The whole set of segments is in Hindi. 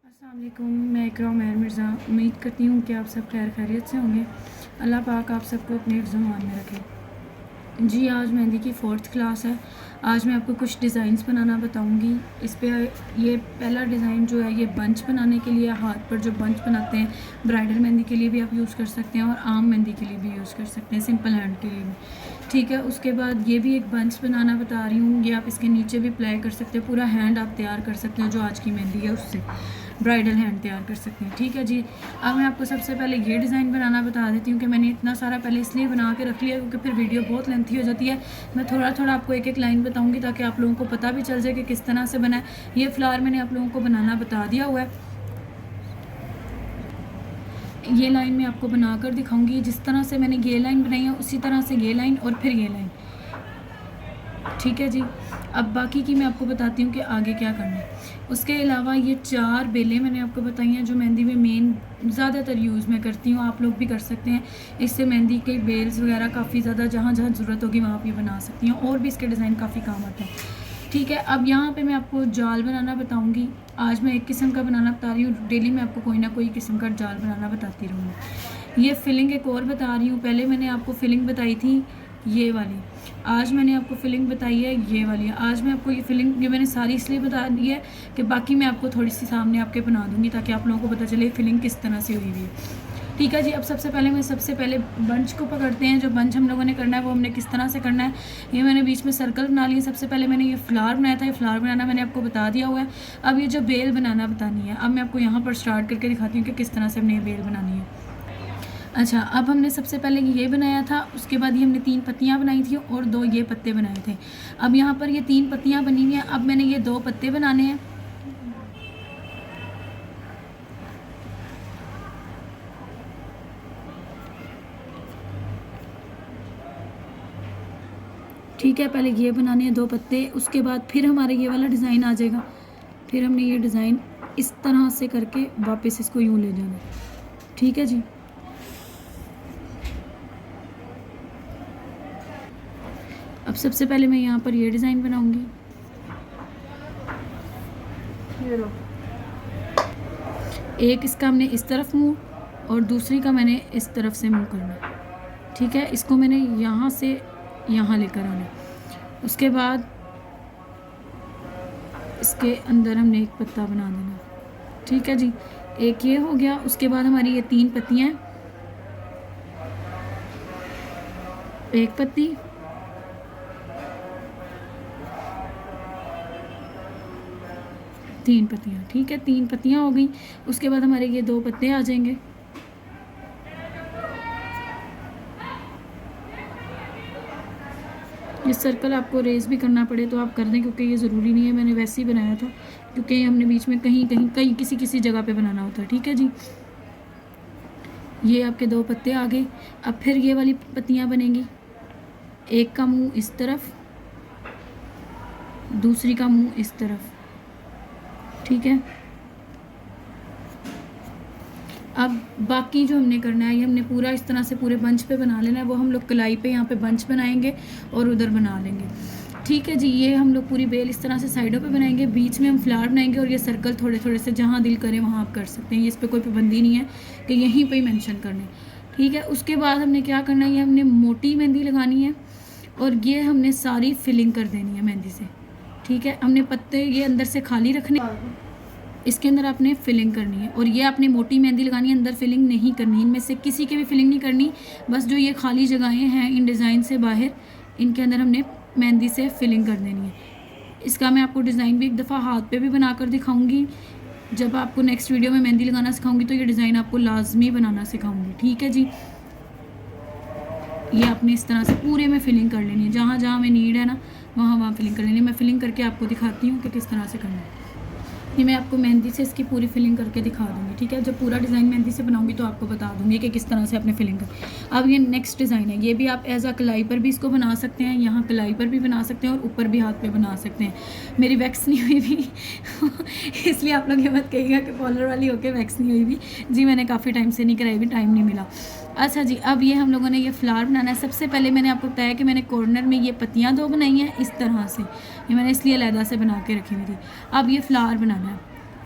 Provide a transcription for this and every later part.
अस्सलाम वालेकुम। मैं इकरा उमैर मिर्ज़ा उम्मीद करती हूँ कि आप सब खैर खैरियत से होंगे। अल्लाह पाक आप सबको अपने हिफ्ज़ मान में रखे। जी आज मेहंदी की 4th क्लास है। आज मैं आपको कुछ डिज़ाइंस बनाना बताऊँगी। इस पे ये पहला डिज़ाइन जो है ये बंच बनाने के लिए, हाथ पर जो बंच बनाते हैं, ब्राइडल मेहंदी के लिए भी आप यूज़ कर सकते हैं और आम मेहंदी के लिए भी यूज़ कर सकते हैं, सिंपल हैंड के लिए भी। ठीक है, उसके बाद ये भी एक बंच बनाना बता रही हूँ। ये आप इसके नीचे भी अप्लाई कर सकते हैं, पूरा हैंड आप तैयार कर सकते हैं जो आज की मेहंदी है उससे ब्राइडल हैंड तैयार कर सकते हैं। ठीक है जी, अब मैं आपको सबसे पहले ये डिज़ाइन बनाना बता देती हूँ कि मैंने इतना सारा पहले इसलिए बना के रख लिया क्योंकि फिर वीडियो बहुत लेंथी हो जाती है। मैं थोड़ा थोड़ा आपको एक एक लाइन बताऊँगी ताकि आप लोगों को पता भी चल जाए कि किस तरह से बना है। ये फ्लावर मैंने आप लोगों को बनाना बता दिया हुआ है। ये लाइन मैं आपको बना कर दिखाऊँगी। जिस तरह से मैंने ये लाइन बनाई है उसी तरह से ये लाइन और फिर ये लाइन। ठीक है जी, अब बाकी की मैं आपको बताती हूँ कि आगे क्या करना है। उसके अलावा ये 4 बेलें मैंने आपको बताई हैं जो मेहंदी में मेन ज़्यादातर यूज़ मैं करती हूँ। आप लोग भी कर सकते हैं। इससे मेहंदी के बेल्स वगैरह काफ़ी ज़्यादा जहाँ जहाँ ज़रूरत होगी वहाँ भी बना सकती हैं और भी इसके डिज़ाइन काफ़ी काम आते हैं। ठीक है, अब यहाँ पे मैं आपको जाल बनाना बताऊँगी। आज मैं एक किस्म का बनाना बता रही हूँ, डेली मैं आपको कोई ना कोई किस्म का जाल बनाना बताती रहूँगी। ये फिलिंग एक और बता रही हूँ। पहले मैंने आपको फिलिंग बताई थी ये वाली, आज मैंने आपको फिलिंग बताई है ये वाली। आज मैं आपको ये फिलिंग ये मैंने सारी इसलिए बता दी है कि बाकी मैं आपको थोड़ी सी सामने आपके बना दूँगी ताकि आप लोगों को पता चले फिलिंग किस तरह से हुई हुई है। ठीक है जी, अब सबसे पहले बंच को पकड़ते हैं। जो बंच हम लोगों ने करना है वो हमने किस तरह से करना है। ये मैंने बीच में सर्कल बना लिए। सबसे पहले मैंने ये फ्लावर बनाया था। ये फ्लावर बनाना मैंने आपको बता दिया हुआ है। अब ये जो बेल बनाना बतानी है, अब मैं आपको यहाँ पर स्टार्ट करके दिखाती हूँ कि किस तरह से हमने ये बेल बनानी है। अच्छा, अब हमने सबसे पहले ये बनाया था, उसके बाद ये हमने 3 पत्तियाँ बनाई थी और 2 ये पत्ते बनाए थे। अब यहाँ पर ये 3 पत्तियाँ बनी हुई हैं। अब मैंने ये 2 पत्ते बनाने हैं। ठीक है, पहले ये बनाने हैं 2 पत्ते, उसके बाद फिर हमारे ये वाला डिज़ाइन आ जाएगा। फिर हमने ये डिज़ाइन इस तरह से करके वापस इसको यूँ ले जाना। ठीक है जी, अब सबसे पहले मैं यहाँ पर ये डिज़ाइन बनाऊँगी। एक इसका हमने इस तरफ मुँह और दूसरी का मैंने इस तरफ से मुँह करना। ठीक है, इसको मैंने यहाँ से यहाँ लेकर आना। उसके बाद इसके अंदर हमने एक पत्ता बना देना। ठीक है जी, एक ये हो गया। उसके बाद हमारी ये 3 पत्तियाँ, एक पत्ती, तीन पत्तियाँ। ठीक है, 3 पत्तियाँ हो गई। उसके बाद हमारे ये 2 पत्ते आ जाएंगे। ये सर्कल आपको रेस भी करना पड़े तो आप कर दें क्योंकि ये ज़रूरी नहीं है। मैंने वैसे ही बनाया था क्योंकि हमने बीच में कहीं किसी जगह पे बनाना होता है। ठीक है जी, ये आपके 2 पत्ते आ गए। अब फिर ये वाली पत्तियाँ बनेंगी। एक का मुंह इस तरफ, दूसरी का मुंह इस तरफ। ठीक है, अब बाकी जो हमने करना है ये हमने पूरा इस तरह से पूरे बंच पे बना लेना है। वो हम लोग कलाई पे यहाँ पे बंच बनाएंगे और उधर बना लेंगे। ठीक है जी, ये हम लोग पूरी बेल इस तरह से साइडों पे बनाएंगे, बीच में हम फ्लावर बनाएंगे और ये सर्कल थोड़े थोड़े से जहाँ दिल करे वहाँ आप कर सकते हैं। इस पर कोई पाबंदी नहीं है कि यहीं पर ही मैंशन करने। ठीक है, उसके बाद हमने क्या करना है, ये हमने मोटी मेहंदी लगानी है और ये हमने सारी फिलिंग कर देनी है मेहंदी से। ठीक है, हमने पत्ते ये अंदर से खाली रखने, इसके अंदर आपने फिलिंग करनी है और ये आपने मोटी मेहंदी लगानी है, अंदर फिलिंग नहीं करनी। इनमें से किसी की भी फिलिंग नहीं करनी, बस जो ये खाली जगहें हैं इन डिज़ाइन से बाहर, इनके अंदर हमने मेहंदी से फिलिंग कर देनी है। इसका मैं आपको डिज़ाइन भी एक दफ़ा हाथ पे भी बना कर दिखाऊंगी। जब आपको नेक्स्ट वीडियो में मेहंदी लगाना सिखाऊंगी तो ये डिज़ाइन आपको लाजमी बनाना सिखाऊंगी। ठीक है जी, ये आपने इस तरह से पूरे में फिलिंग कर लेनी है। जहाँ जहाँ हमें नीड है ना वहाँ फिलिंग कर लेनी है। मैं फिलिंग करके आपको दिखाती हूँ कि किस तरह से करना है। ये मैं आपको मेहंदी से इसकी पूरी फिलिंग करके दिखा दूँगी। ठीक है, जब पूरा डिज़ाइन मेहंदी से बनाऊँगी तो आपको बता दूँगी कि किस तरह से आपने फिलिंग कर। अब ये नेक्स्ट डिज़ाइन है, ये भी आप एज अ कलाई पर भी इसको बना सकते हैं, यहाँ कलाई पर भी बना सकते हैं और ऊपर भी हाथ पे बना सकते हैं। मेरी वैक्स नहीं हुई भी इसलिए आप लोग ये मत कहिएगा कि कॉलर वाली होके वैक्स नहीं हुई भी। जी मैंने काफ़ी टाइम से नहीं कराई भी, टाइम नहीं मिला। अच्छा जी, अब ये हम लोगों ने ये फ्लावर बनाना है। सबसे पहले मैंने आपको बताया कि मैंने कॉर्नर में ये पत्तियाँ 2 बनाई हैं इस तरह से। ये मैंने इसलिए अलहदा से बना के रखी हुई थी। अब ये फ्लावर बनाना है।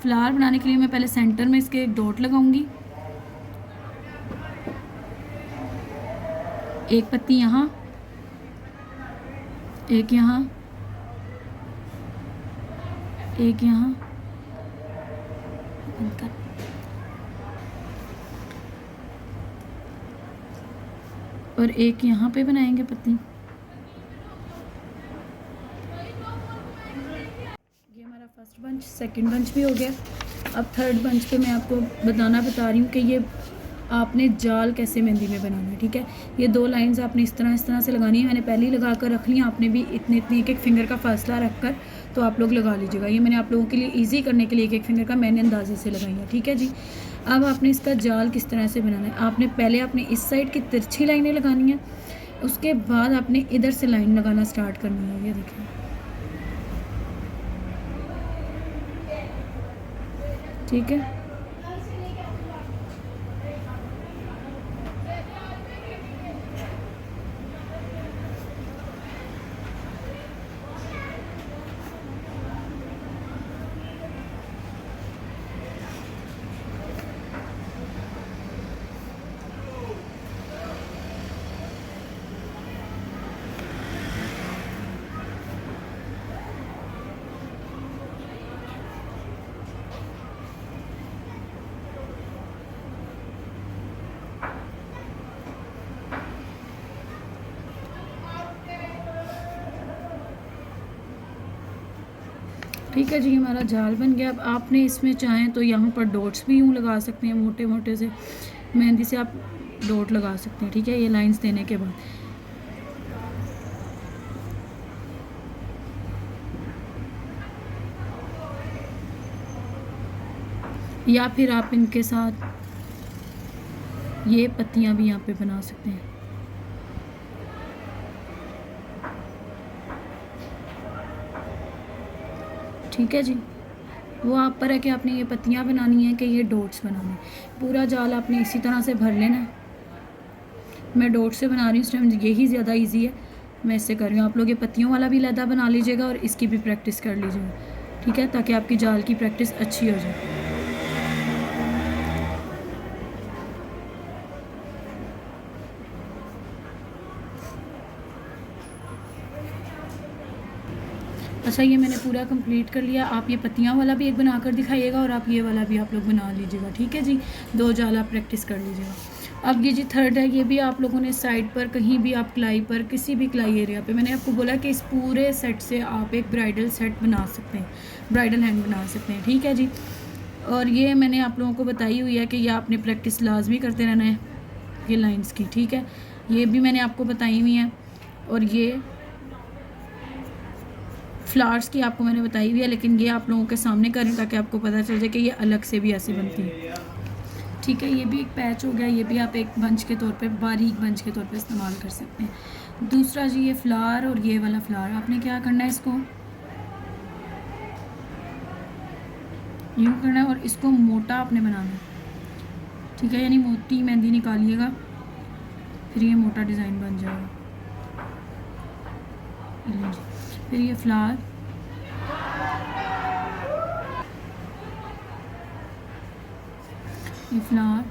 फ्लावर बनाने के लिए मैं पहले सेंटर में इसके एक डॉट लगाऊंगी, एक पत्ती यहाँ, एक यहाँ, एक यहाँ, और एक यहाँ पे बनाएंगे पत्ती। ये हमारा फर्स्ट बंच, सेकंड बंच भी हो गया। अब थर्ड बंच पे मैं आपको बता रही हूँ कि ये आपने जाल कैसे मेहंदी में बनाना है। ठीक है, ये 2 लाइंस आपने इस तरह से लगानी है। मैंने पहले ही लगा कर रख ली, आपने भी इतने एक फिंगर का फासला रख कर तो आप लोग लगा लीजिएगा। ये मैंने आप लोगों के लिए ईजी करने के लिए एक फिंगर का मैंने अंदाजे से लगाई है। ठीक है जी, अब आपने इसका जाल किस तरह से बनाना है। आपने पहले अपने इस साइड की तिरछी लाइनें लगानी है, उसके बाद आपने इधर से लाइन लगाना स्टार्ट करनी है। ये देखिए, ठीक है। ठीक है जी, हमारा जाल बन गया। अब आपने इसमें चाहें तो यहाँ पर डॉट्स भी यूँ लगा सकते हैं, मोटे मोटे से मेहंदी से आप डॉट लगा सकते हैं। ठीक है, ये लाइंस देने के बाद या फिर आप इनके साथ ये पत्तियाँ भी यहाँ पे बना सकते हैं। ठीक है जी, वो आप पर है कि आपने ये पत्तियाँ बनानी है कि ये डॉट्स बनाने हैं। पूरा जाल आपने इसी तरह से भर लेना है। मैं डॉट से बना रही हूँ इस टाइम, यही ज़्यादा इजी है, मैं इससे कर रही हूँ। आप लोग ये पत्तियों वाला भी लहदा बना लीजिएगा और इसकी भी प्रैक्टिस कर लीजिएगा। ठीक है, ताकि आपकी जाल की प्रैक्टिस अच्छी हो जाए। अच्छा, ये मैंने पूरा कंप्लीट कर लिया। आप ये पत्तियाँ वाला भी एक बना कर दिखाइएगा और आप ये वाला भी आप लोग बना लीजिएगा। ठीक है जी, 2 जाल आप प्रैक्टिस कर लीजिएगा। अब ये जी थर्ड है, ये भी आप लोगों ने साइड पर कहीं भी आप कलाई पर किसी भी कलाई एरिया पे, मैंने आपको बोला कि इस पूरे सेट से आप एक ब्राइडल सेट बना सकते हैं, ब्राइडल हैंड बना सकते हैं। ठीक है जी, और ये मैंने आप लोगों को बताई हुई है कि ये आपने प्रैक्टिस लाजमी करते रहना है ये लाइन्स की। ठीक है, ये भी मैंने आपको बताई हुई हैं, और ये फ्लावर्स की आपको मैंने बताई हुई है, लेकिन ये आप लोगों के सामने करें ताकि आपको पता चल जाए कि ये अलग से भी ऐसे बनती है। ठीक है, ये भी एक पैच हो गया, ये भी आप एक बंच के तौर पे, बारीक बंच के तौर पे इस्तेमाल कर सकते हैं। दूसरा जी, ये फ्लावर और ये वाला फ्लावर आपने क्या करना है, इसको यूँ करना है और इसको मोटा आपने बनाना है। ठीक है, यानी मोटी मेहंदी निकालिएगा, फिर ये मोटा डिज़ाइन बन जाएगा। फिर ये फ्लावर, ये फ्लावर,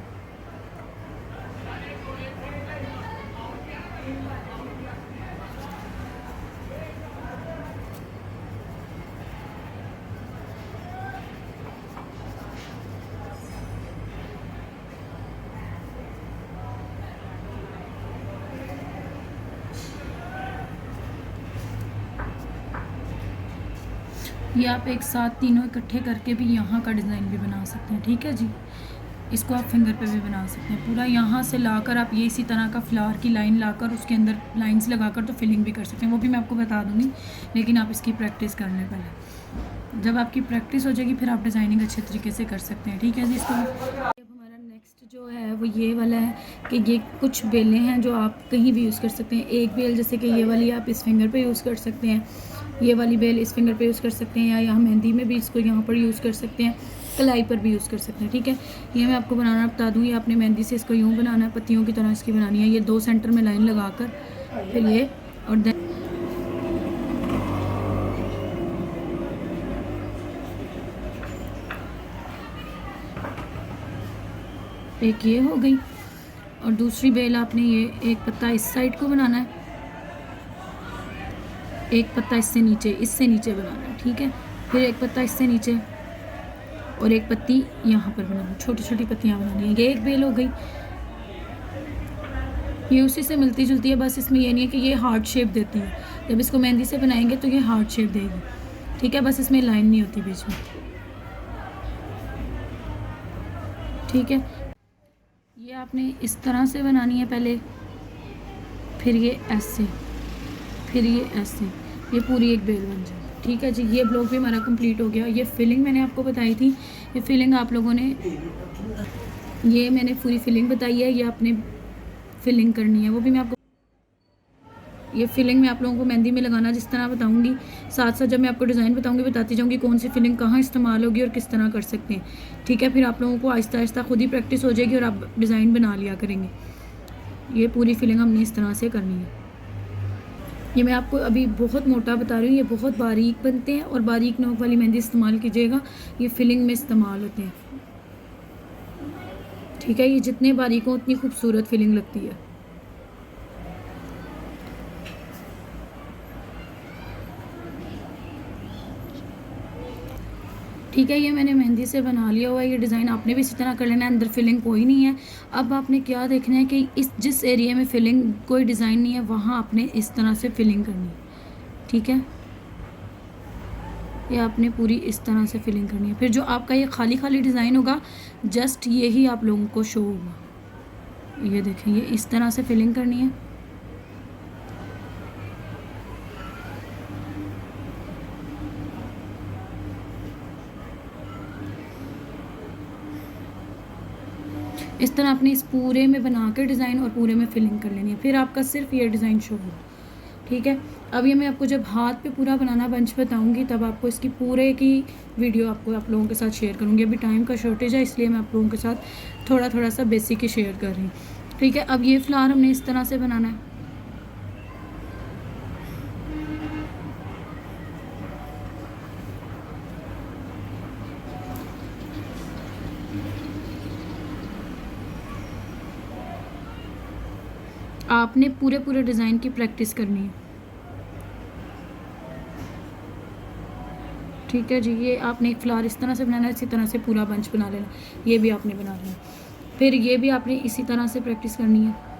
ये आप एक साथ तीनों इकट्ठे करके भी यहाँ का डिज़ाइन भी बना सकते हैं। ठीक है जी, इसको आप फिंगर पे भी बना सकते हैं। पूरा यहाँ से लाकर आप ये इसी तरह का फ्लावर की लाइन लाकर उसके अंदर लाइंस लगाकर तो फिलिंग भी कर सकते हैं, वो भी मैं आपको बता दूँगी, लेकिन आप इसकी प्रैक्टिस कर लें पहले। जब आपकी प्रैक्टिस हो जाएगी फिर आप डिज़ाइनिंग अच्छे तरीके से कर सकते हैं। ठीक है जी, इसको अब हमारा नेक्स्ट जो है वो ये वाला है कि ये कुछ बेलें हैं जो आप कहीं भी यूज़ कर सकते हैं। एक बेल जैसे कि ये वाली आप इस फिंगर पर यूज़ कर सकते हैं, ये वाली बेल इस फिंगर पे यूज़ कर सकते हैं, या यहाँ मेहंदी में भी इसको यहाँ पर यूज़ कर सकते हैं, कलाई पर भी यूज़ कर सकते हैं। ठीक है, ये मैं आपको बनाना बता दूँ। ये आपने मेहंदी से इसको यूँ बनाना है, पत्तियों की तरह इसकी बनानी है। ये 2 सेंटर में लाइन लगाकर फिर ये, और देन एक ये हो गई, और दूसरी बेल आपने ये एक पत्ता इस साइड को बनाना है, एक पत्ता इससे नीचे बनाना है, ठीक है। फिर एक पत्ता इससे नीचे और एक पत्ती यहाँ पर बनानी, छोटी छोटी पत्तियाँ बनानी है। ये एक बेल हो गई, ये उसी से मिलती जुलती है, बस इसमें ये नहीं है कि ये हार्ट शेप देती है। जब इसको मेहंदी से बनाएंगे तो ये हार्ट शेप देगी, ठीक है। बस इसमें लाइन नहीं होती बीच में, ठीक है। ये आपने इस तरह से बनानी है पहले, फिर ये ऐसे, फिर ये ऐसे, ये पूरी एक बेल बन जाए, ठीक है जी। ये ब्लॉक भी हमारा कंप्लीट हो गया। ये फिलिंग मैंने आपको बताई थी, ये फिलिंग आप लोगों ने, ये मैंने पूरी फिलिंग बताई है, ये आपने फिलिंग करनी है, वो भी मैं आपको, ये फिलिंग मैं आप लोगों को मेहंदी में लगाना जिस तरह बताऊंगी, साथ साथ जब मैं आपको डिज़ाइन बताऊंगी बताती जाऊंगी कौन सी फिलिंग कहाँ इस्तेमाल होगी और किस तरह कर सकते हैं, ठीक है। फिर आप लोगों को आहिस्ता आहिस्ता खुद ही प्रैक्टिस हो जाएगी और आप डिज़ाइन बना लिया करेंगे। ये पूरी फिलिंग हमने इस तरह से करनी है। ये मैं आपको अभी बहुत मोटा बता रही हूँ, ये बहुत बारीक बनते हैं और बारीक नोक वाली मेहंदी इस्तेमाल कीजिएगा, ये फिलिंग में इस्तेमाल होते हैं, ठीक है। ये जितने बारीक हों उतनी खूबसूरत फिलिंग लगती है। ठीक है, ये मैंने मेहंदी से बना लिया हुआ है। ये डिज़ाइन आपने भी इसी तरह कर लेना है, अंदर फिलिंग कोई नहीं है। अब आपने क्या देखना है कि इस जिस एरिया में फिलिंग कोई डिज़ाइन नहीं है वहाँ आपने इस तरह से फिलिंग करनी है, ठीक है। ये आपने पूरी इस तरह से फिलिंग करनी है। फिर जो आपका ये खाली खाली डिज़ाइन होगा जस्ट यही आप लोगों को शो होगा। ये देखें, ये इस तरह से फिलिंग करनी है। इस तरह आपने इस पूरे में बना कर डिज़ाइन और पूरे में फिलिंग कर लेनी है, फिर आपका सिर्फ ये डिज़ाइन शो होगा, ठीक है। अब ये मैं आपको जब हाथ पे पूरा बनाना बंच बताऊंगी तब आपको इसकी पूरे की वीडियो आपको आप लोगों के साथ शेयर करूंगी। अभी टाइम का शॉर्टेज है इसलिए मैं आप लोगों के साथ थोड़ा थोड़ा सा बेसिक ही शेयर कर रही हूँ, ठीक है। अब ये फ्लावर हमने इस तरह से बनाना है। आपने पूरे पूरे डिज़ाइन की प्रैक्टिस करनी है, ठीक है जी। ये आपने एक फ्लावर इस तरह से बनाना है, इसी तरह से पूरा बंच बना लेना, ये भी आपने बना लेना। फिर ये भी आपने इसी तरह से प्रैक्टिस करनी है।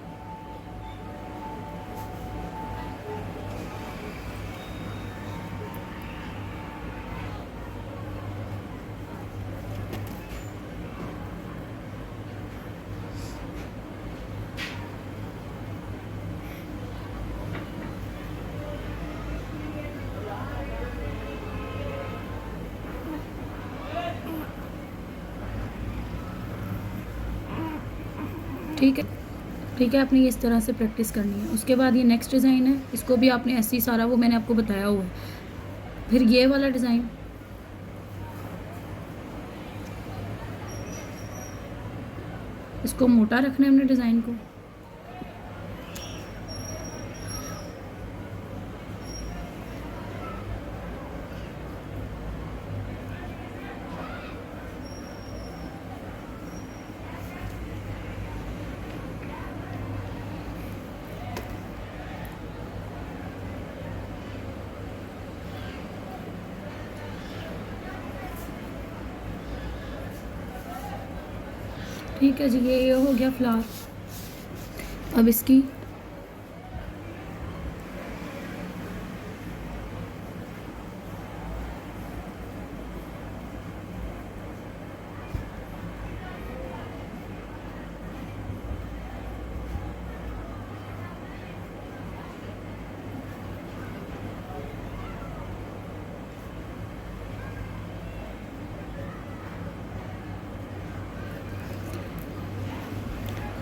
ठीक है, ठीक है, आपने ये इस तरह से प्रैक्टिस करनी है। उसके बाद ये नेक्स्ट डिज़ाइन है, इसको भी आपने ऐसे ही सारा वो मैंने आपको बताया हुआ है। फिर ये वाला डिज़ाइन, इसको मोटा रखना है हमने डिज़ाइन को। ठीक है जी, ये हो गया फ्लावर। अब इसकी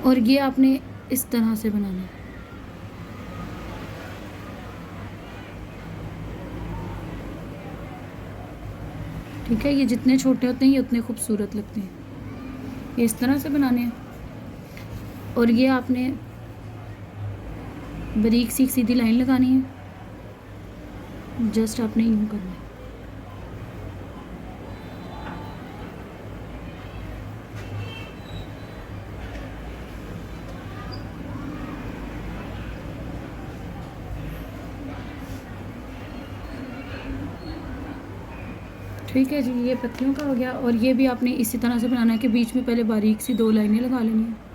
और ये आपने इस तरह से बनाना है, ठीक है। ये जितने छोटे होते हैं ये उतने खूबसूरत लगते हैं। ये इस तरह से बनाने हैं और ये आपने बारीक सी सीधी लाइन लगानी है, जस्ट आपने यूँ करना है। ठीक है जी, ये पत्तियों का हो गया। और ये भी आपने इसी तरह से बनाना है कि बीच में पहले बारीक सी 2 लाइनें लगा लेनी है।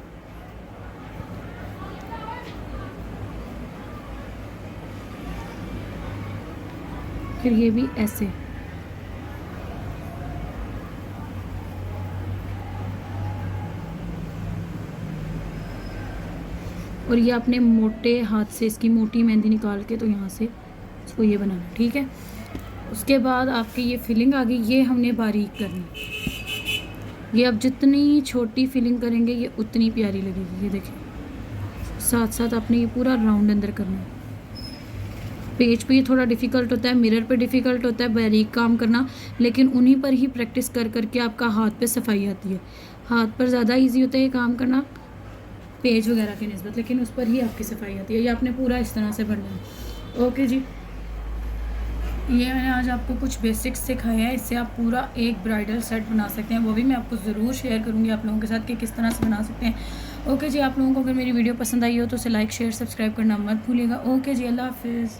फिर ये भी ऐसे। और ये अपने मोटे हाथ से इसकी मोटी मेहंदी निकाल के तो यहाँ से इसको ये बनाना, ठीक है। उसके बाद आपकी ये फिलिंग आ गई, ये हमने बारीक करनी। ये अब जितनी छोटी फिलिंग करेंगे ये उतनी प्यारी लगेगी। ये देखिए, साथ साथ आपने ये पूरा राउंड अंदर करना है। पेज पे ये थोड़ा डिफ़िकल्ट होता है, मिरर पे डिफ़िकल्ट होता है बारीक काम करना, लेकिन उन्हीं पर ही प्रैक्टिस कर करके आपका हाथ पे सफाई आती है। हाथ पर ज़्यादा इजी होता है ये काम करना पेज वगैरह की निस्बत, लेकिन उस पर ही आपकी सफाई आती है। ये आपने पूरा इस तरह से भरना है। ओके जी, ये मैंने आज आपको कुछ बेसिक्स सिखाए हैं, इससे आप पूरा एक ब्राइडल सेट बना सकते हैं। वो भी मैं आपको ज़रूर शेयर करूँगी आप लोगों के साथ कि किस तरह से बना सकते हैं। ओके जी, आप लोगों को अगर मेरी वीडियो पसंद आई हो तो उसे लाइक शेयर सब्सक्राइब करना मत भूलिएगा। ओके जी, अल्लाह हाफिज़।